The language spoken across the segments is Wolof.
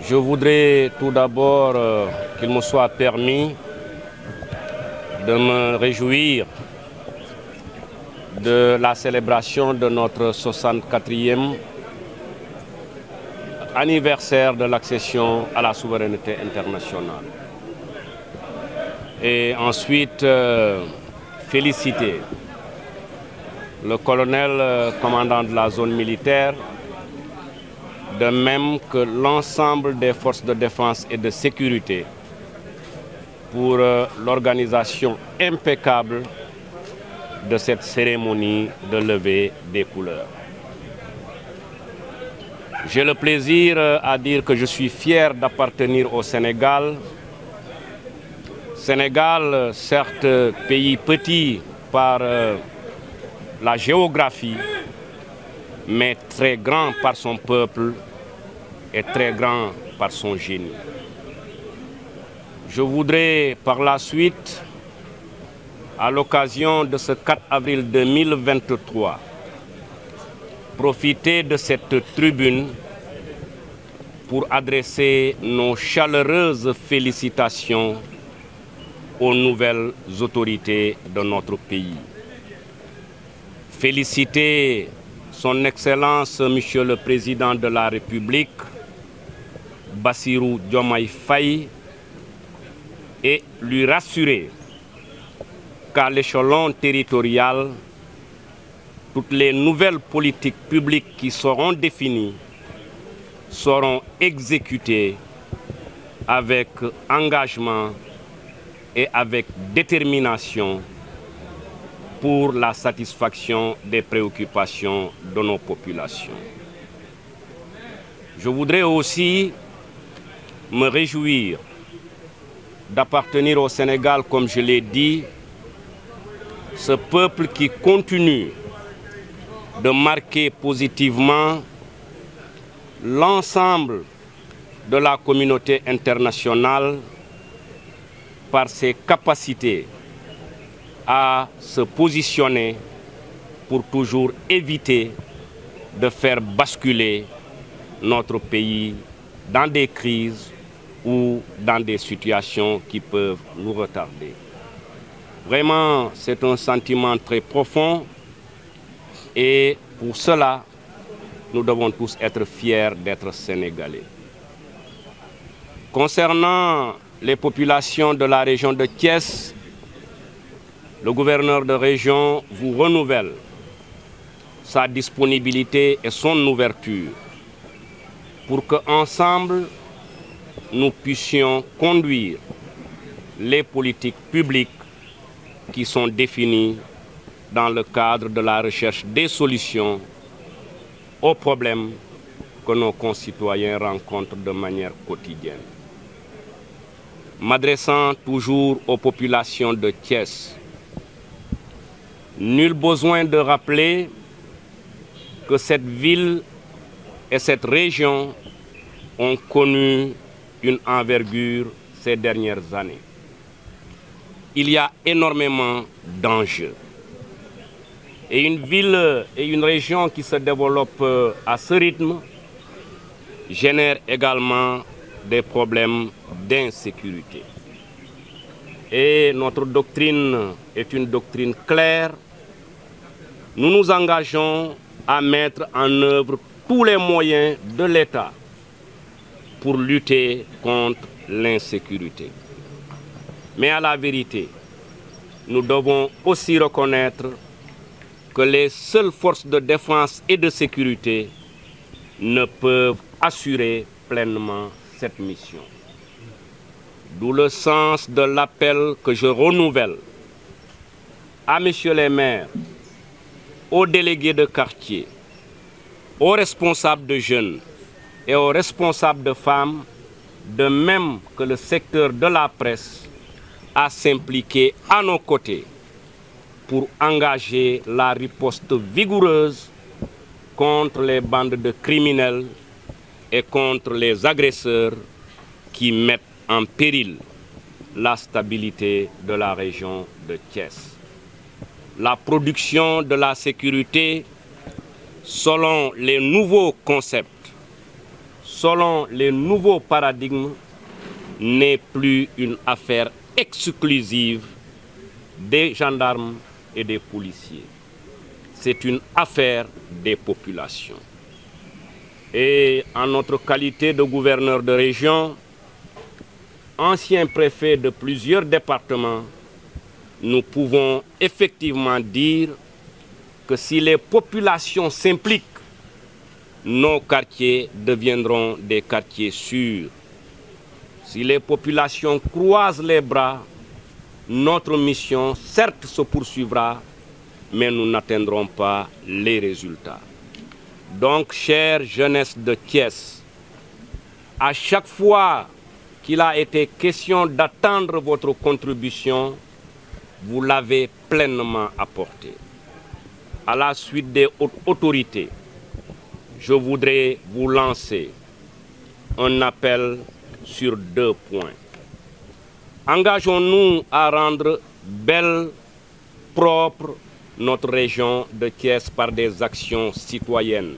Je voudrais tout d'abord qu'il me soit permis de me réjouir de la célébration de notre 64e anniversaire de l'accession à la souveraineté internationale. Et ensuite, féliciter le colonel commandant de la zone militaire, de même que l'ensemble des forces de défense et de sécurité pour l'organisation impeccable de cette cérémonie de levée des couleurs. J'ai le plaisir à dire que je suis fier d'appartenir au Sénégal. Sénégal, certes, pays petit par la géographie, mais très grand par son peuple et très grand par son génie. Je voudrais par la suite, à l'occasion de ce 4 avril 2023, profiter de cette tribune pour adresser nos chaleureuses félicitations aux nouvelles autorités de notre pays. Féliciter Son Excellence, Monsieur le Président de la République, Bassirou Diomaye Faye, et lui rassurer qu'à l'échelon territorial, toutes les nouvelles politiques publiques qui seront définies seront exécutées avec engagement et avec détermination pour la satisfaction des préoccupations de nos populations. Je voudrais aussi me réjouir d'appartenir au Sénégal, comme je l'ai dit, ce peuple qui continue de marquer positivement l'ensemble de la communauté internationale par ses capacités à se positionner pour toujours éviter de faire basculer notre pays dans des crises ou dans des situations qui peuvent nous retarder. Vraiment, c'est un sentiment très profond et pour cela, nous devons tous être fiers d'être Sénégalais. Concernant les populations de la région de Thiès, le gouverneur de région vous renouvelle sa disponibilité et son ouverture pour qu'ensemble, nous puissions conduire les politiques publiques qui sont définies dans le cadre de la recherche des solutions aux problèmes que nos concitoyens rencontrent de manière quotidienne. M'adressant toujours aux populations de Thiès, nul besoin de rappeler que cette ville et cette région ont connu une envergure ces dernières années. Il y a énormément d'enjeux. Et une ville et une région qui se développent à ce rythme génèrent également des problèmes d'insécurité. Et notre doctrine est une doctrine claire. Nous nous engageons à mettre en œuvre tous les moyens de l'État pour lutter contre l'insécurité. Mais à la vérité, nous devons aussi reconnaître que les seules forces de défense et de sécurité ne peuvent assurer pleinement cette mission. D'où le sens de l'appel que je renouvelle à messieurs les maires, aux délégués de quartier, aux responsables de jeunes et aux responsables de femmes, de même que le secteur de la presse, à s'impliquer à nos côtés pour engager la riposte vigoureuse contre les bandes de criminels et contre les agresseurs qui mettent en péril la stabilité de la région de Thiès. La production de la sécurité selon les nouveaux concepts selon les nouveaux paradigmes, n'est plus une affaire exclusive des gendarmes et des policiers. C'est une affaire des populations. Et en notre qualité de gouverneur de région, ancien préfet de plusieurs départements, nous pouvons effectivement dire que si les populations s'impliquent, nos quartiers deviendront des quartiers sûrs. Si les populations croisent les bras, notre mission, certes, se poursuivra, mais nous n'atteindrons pas les résultats. Donc, chère jeunesse de Thiès, à chaque fois qu'il a été question d'attendre votre contribution, vous l'avez pleinement apportée. À la suite des autorités, je voudrais vous lancer un appel sur 2 points. Engageons-nous à rendre belle, propre notre région de Thiès par des actions citoyennes.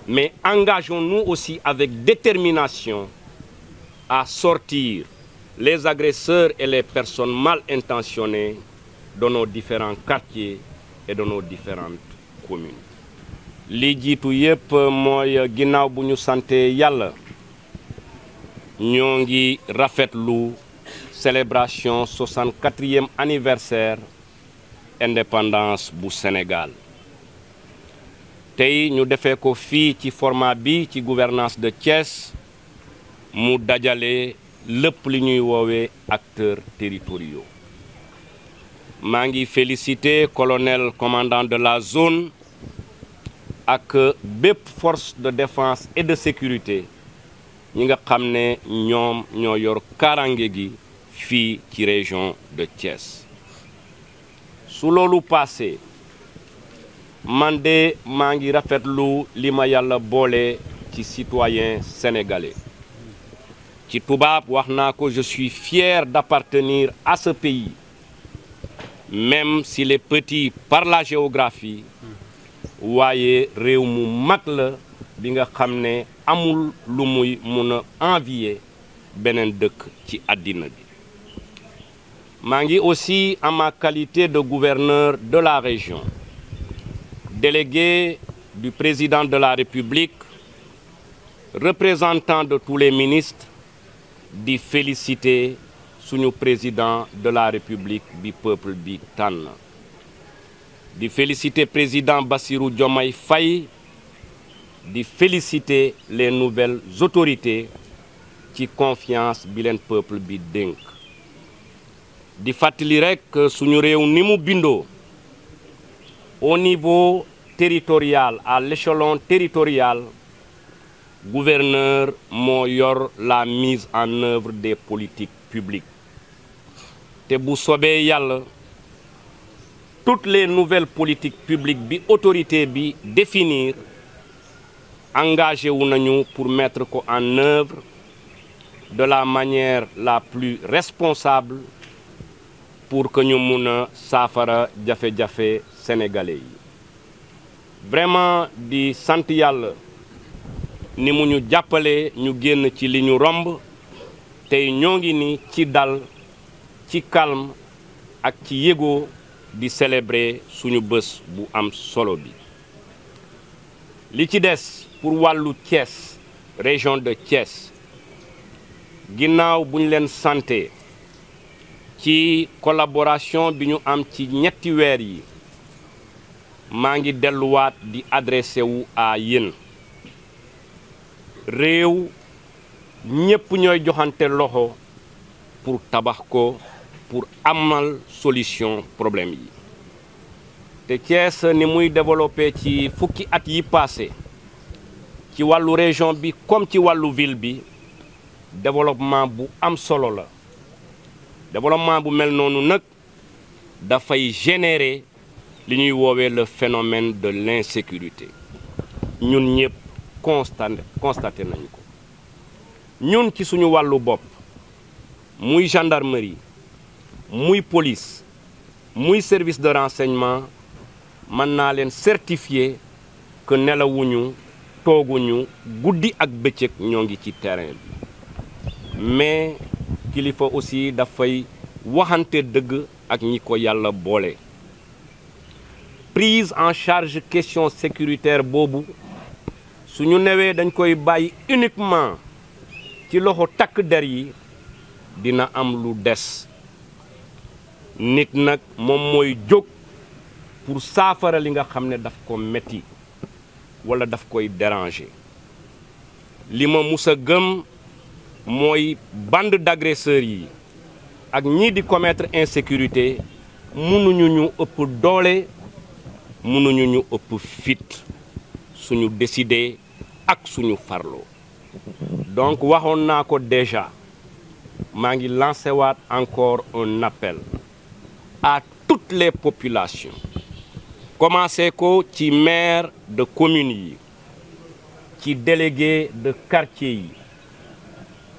Mais engageons-nous aussi avec détermination à sortir les agresseurs et les personnes mal intentionnées de nos différents quartiers et de nos différentes communes. li jiitu yépp mooy ginnaaw bu ñu sante yàlla ñoo ngi rafetlu célébration 64e anniversaire indépendance bu Sénégal tey ñu defee ko fii ci format bi ci gouvernance de Thiès mu dajale lépp li ñuy woowee acteurs territoriaux maa ngi féliciter colonel commandant de la zone ak bépp force de défense et de sécurité ñi nga xam ne ñoom ñoo yor kaaraange gi fii ci région de Thiès su loolu passé man de maa ngi rafetlu li ma yàlla boole ci citoyen sénégalais ci tubaab wax naa ko je suis fier d'appartenir à ce pays même s'il est petit par la géographie waaye réew mu mag la bi nga xam ne amul lu muy mun a envier beneen dëkk ci àddina bi maa ngi aussi en ma qualité de gouverneur de la région délégué du président de la République représentant de tous les ministres di féliciter suñu président de la République bi peuple bi tànn di féliciter président Bassirou Diomaye Faye di féliciter les nouvelles autorités ci confiance bi leen peuple bi dénk di fàttali rekk suñu réew ni mu bindoo au niveau territorial à l'échelon territorial gouverneur moo yor la mise en œuvre des politiques publiques te bu sobee yàlla toutes les nouvelles politiques publiques bi autorité bi définir engagé wu nañu pour mettre ko en œuvre de la manière la plus responsable pour que ñu mun a saafara jafe-jafe sénégalais yi vraiment di sant yàlla ni mu ñu jàppale ñu génn ci li ñu romb tey ñoo ngi ni ci dal ci calme ak ci yégoo di célébrer suñu bés bu am solo bi li ci des pour wàllu Thiès région de Thiès ginnaaw bu ñu leen santé ci collaboration bi ñu am ci ñetti weer yi maa ngi delluwaat di adressé wu à yéen réew ñépp ñooy joxante loxo pour tabax ko pour amal solution problème yi te Thiès ni muy développé ci fukki at yi passé ci wàllu région bi comme ci wàllu ville bi développement bu am solo la développement bu mel noonu nag dafay générer li ñuy woowee le phénomène de l'insécurité ñun ñëpp constaté nañu ko ñun ci suñu wàllu bopp muy gendarmerie muy police muy service de renseignement mën naa leen certifier que nelawuñu tooguñu guddi ak bëccëg ñoo ngi ci terrain bi mais kilifa aussi dafay waxante dëgg ak ñi ko yàlla boole. Prise en charge question sécuritaire boobu suñu newee dañ koy bàyyi uniquement ci loxo takk der yi dina am lu des nit nag moom mooy jóg pour saafara li nga xam ne daf ko metti wala daf koy déranger li ma musa gëm mooy bande d'agresseurs yi ak ñii di commettre insécurité mënuñu ñu ëpp doole mënuñu ñu ëpp fit suñu décider ak suñu farlo donc waxoon naa ko déjà maa ngi lancé waat encore un appel à toutes les populations commencé ko ci maire de commune yi ci délégué de quartier yi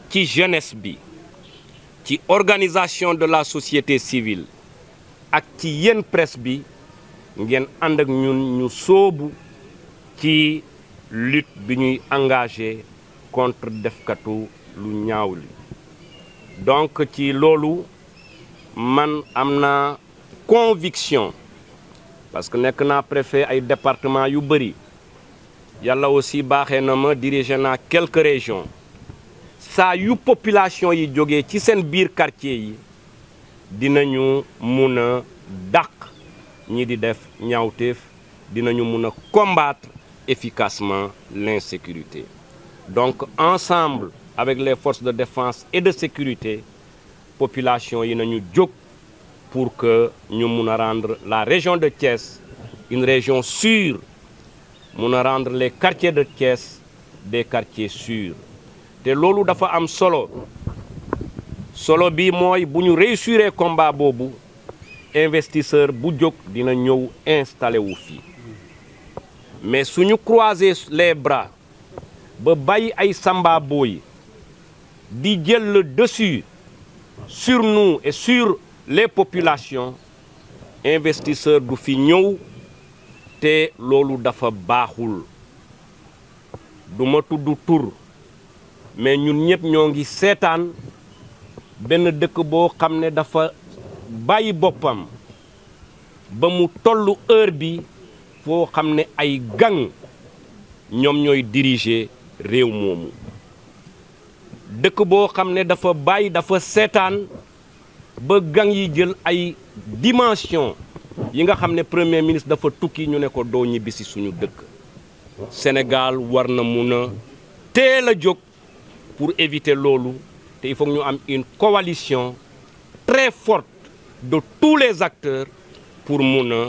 ci jeunesse bi ci organisation de la société civile ak ci yéen presse bi ngeen ànd ak ñun ñu sóobu ci lutte bi ñuy engagé contre defkatu lu ñaaw li donc ci loolu man am na conviction parce que nekk naa préfet ay département yu bëri yàlla aussi baaxee na ma dirigé naa quelques régions saa yu population yi jógee ci seen biir quartier yi dinañu mun a dàq ñi di def ñaawteef dinañu mun a combattre efficacement l'insécurité donc ensemble avec les forces de défense et de sécurité population yi nañu jóg pour que ñu mun a rendre la région de Thiès une région sûre mun a rendre les quartiers de Thiès des quartiers sûrs te loolu dafa am solo bi mooy bu ñu réussir combat boobu investisseur bu jóg dina ñëw installé wu fii mais suñu croiser les bras ba bàyyi ay samba boy di jël le dessus sur nous et sur les populations investisseur du fi ñëw te loolu dafa baaxul du ma tudd tur mais ñun ñëpp ñoo ngi seetaan benn dëkk boo xam ne dafa bàyyi boppam ba mu tollu heure bi foo xam ne ay gang ñoom ñooy diriger réew moomu dëkk boo xam ne dafa bàyyi dafa seetaan ba gang yi jël ay dimension yi nga xam ne premier ministre dafa tukki ñu ne ko doo ñibbisi suñu dëkk Sénégal war na mun a teel a jóg pour éviter loolu te il faut ñu am une coalition très forte de tous les acteurs pour mun a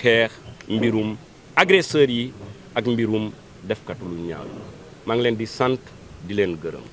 xeex mbirum agresseurs yi ak mbirum defkatu lu ñaaw maa ngi leen di sant di leen gërëm